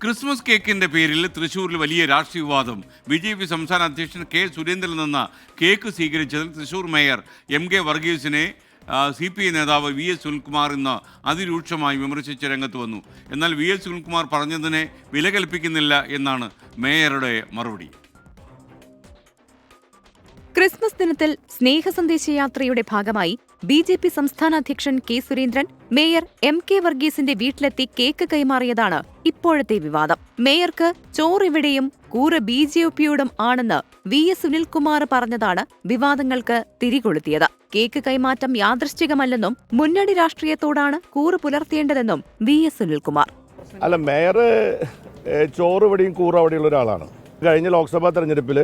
Christmas കേക്കിന്റെ പേരിൽ തൃശൂരിൽ വലിയ രാഷ്ട്രീയ വിവാദം. ബി.ജെ.പി. സംസ്ഥാന അധ്യക്ഷൻ കെ സുരേന്ദ്രനിൽ നിന്ന് cake സ്വീകരിച്ചതിൽ Thrissur mayor MK. വർഗീസിനെ CPI നേതാവ് VS സുനിൽകുമാർ ഇന്ന് അതിരൂക്ഷമായി വിമർശിച്ച് രംഗത്ത് വന്നു. എന്നാൽ VS സുനിൽകുമാർ പറഞ്ഞതിനെ വില കൽപ്പിക്കുന്നില്ല എന്നാണ് മേയറുടെ മറുപടി. ക്രിസ്മസ് ദിനത്തിൽ സ്നേഹസന്ദേശയാത്രയുടെ ഭാഗമായി BJP സംസ്ഥാന അധ്യക്ഷൻ കെ സുരേന്ദ്രൻ മേയർ M.K. വർഗീസിന്റെ വീട്ടിലെത്തി കേക്ക് കൈമാറിയതാണ് ഇപ്പോഴത്തെ വിവാദം. മേയർക്ക് ചോറിവിടെയും കൂറ് BJPയോടും ആണെന്ന് VS സുനിൽകുമാർ പറഞ്ഞതാണ് വിവാദങ്ങൾക്ക് തിരികൊളുത്തിയത്. കേക്ക് കൈമാറ്റം യാദൃശ്ചികമല്ലെന്നും മുന്നണി രാഷ്ട്രീയത്തോടാണ് കൂറ് പുലർത്തേണ്ടതെന്നും VS സുനിൽകുമാർ. അല്ല, മേയർ ചോറിവിടെയും കൂറ് അവിടെയുള്ള ഒരാളാണ്. കഴിഞ്ഞ ലോക്സഭാ തെരഞ്ഞെടുപ്പിൽ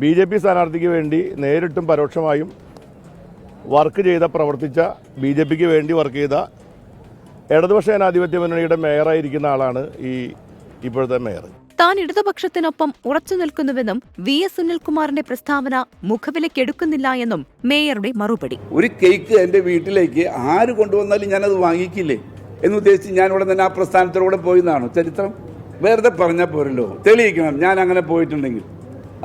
BJP സ്ഥാനാർത്ഥിക്ക് വേണ്ടി നേരിട്ടും പരോക്ഷമായും വർക്ക് ചെയ്ത പ്രവർത്തിച്ച BJPക്ക് വേണ്ടി വർക്ക് ചെയ്ത ഇടതുപക്ഷ ജനാധിപത്യ മുന്നണിയുടെ മേയറായിരിക്കുന്ന ആളാണ് ഇപ്പോഴത്തെ മേയർ. താൻ ഇടതുപക്ഷത്തിനൊപ്പം ഉറച്ചു നിൽക്കുന്നുവെന്നും VS സുനിൽകുമാറിന്റെ പ്രസ്താവന മുഖവിലക്കെടുക്കുന്നില്ല എന്നും മേയറുടെ മറുപടി. ഒരു കേക്ക് എന്റെ വീട്ടിലേക്ക് ആര് കൊണ്ടുവന്നാലും ഞാനത് വാങ്ങിക്കില്ലേ എന്നുദ്ദേശിച്ച് ഞാൻ ഇവിടെ തന്നെ ആ പ്രസ്ഥാനത്തിലൂടെ പോയിന്നാണോ ചരിത്രം? വെറുതെ പറഞ്ഞാൽ പോരല്ലോ, തെളിയിക്കണം ഞാൻ അങ്ങനെ പോയിട്ടുണ്ടെങ്കിൽ.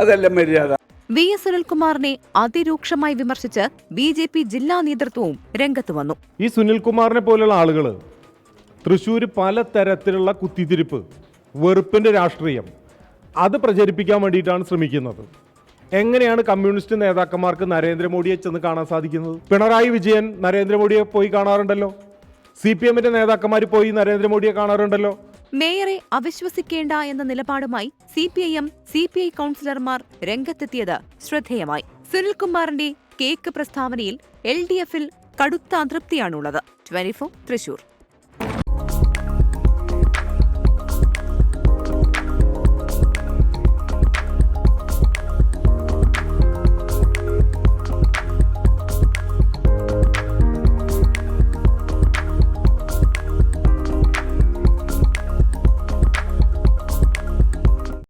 അതല്ല മര്യാദ. VS സുനിൽകുമാറിനെ അതിരൂക്ഷമായി വിമർശിച്ച് BJP ജില്ലാ നേതൃത്വവും രംഗത്ത് വന്നു. ഈ സുനിൽകുമാറിനെ പോലുള്ള ആളുകൾ തൃശ്ശൂർ പല തരത്തിലുള്ള കുത്തിത്തിരിപ്പ്, വെറുപ്പിന്റെ രാഷ്ട്രീയം അത് പ്രചരിപ്പിക്കാൻ വേണ്ടിയിട്ടാണ് ശ്രമിക്കുന്നത്. എങ്ങനെയാണ് കമ്മ്യൂണിസ്റ്റ് നേതാക്കന്മാർക്ക് നരേന്ദ്രമോദിയെ ചെന്ന് കാണാൻ സാധിക്കുന്നത്? പിണറായി വിജയൻ നരേന്ദ്രമോദിയെ പോയി കാണാറുണ്ടല്ലോ, CPMന്റെ നേതാക്കന്മാർ പോയി നരേന്ദ്രമോദിയെ കാണാറുണ്ടല്ലോ. മേയറെ അവിശ്വസിക്കേണ്ട എന്ന നിലപാടുമായി CPIM CPI കൗൺസിലർമാർ രംഗത്തെത്തിയത് ശ്രദ്ധേയമായി. സുനിൽകുമാറിന്റെ കേക്ക് പ്രസ്താവനയിൽ LDFൽ കടുത്ത അതൃപ്തിയാണുള്ളത്. 24 തൃശൂർ.